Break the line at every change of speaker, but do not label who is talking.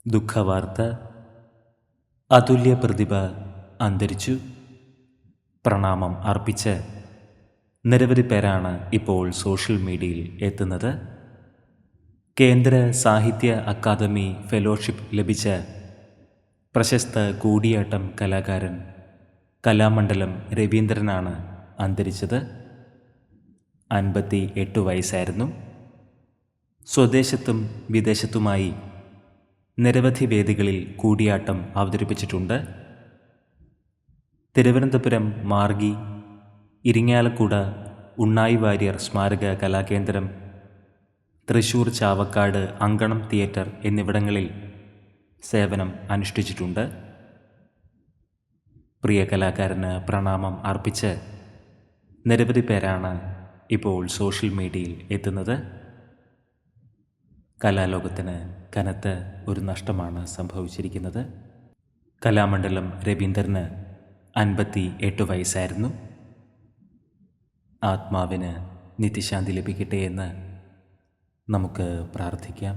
ദുഃഖവാർത്ത. അതുല്യ പ്രതിഭ അന്തരിച്ചു. പ്രണാമം അർപ്പിച്ച് നിരവധി പേരാണ് ഇപ്പോൾ സോഷ്യൽ മീഡിയയിൽ എത്തുന്നത്. കേന്ദ്ര സാഹിത്യ അക്കാദമി ഫെലോഷിപ്പ് ലഭിച്ച പ്രശസ്ത കൂടിയാട്ടം കലാകാരൻ കലാമണ്ഡലം രവീന്ദ്രനാണ് അന്തരിച്ചത്. 58 വയസ്സായിരുന്നു. സ്വദേശത്തും വിദേശത്തുമായി നിരവധി വേദികളിൽ കൂടിയാട്ടം അവതരിപ്പിച്ചിട്ടുണ്ട്. തിരുവനന്തപുരം മാർഗി, ഇരിങ്ങാലക്കുട ഉണ്ണായി വാര്യർ സ്മാരക കലാകേന്ദ്രം, തൃശൂർ ചാവക്കാട് അങ്കണം തിയേറ്റർ എന്നിവിടങ്ങളിൽ സേവനം അനുഷ്ഠിച്ചിട്ടുണ്ട്. പ്രിയ കലാകാരന് പ്രണാമം അർപ്പിച്ച് നിരവധി പേരാണ് ഇപ്പോൾ സോഷ്യൽ മീഡിയയിൽ എത്തുന്നത്. കലാലോകത്തിന് കനത്ത ഒരു നഷ്ടമാണ് സംഭവിച്ചിരിക്കുന്നത്. കലാമണ്ഡലം രവീന്ദ്രന് 58 വയസ്സായിരുന്നു. ആത്മാവിന് നിത്യശാന്തി ലഭിക്കട്ടെ എന്ന് നമുക്ക് പ്രാർത്ഥിക്കാം.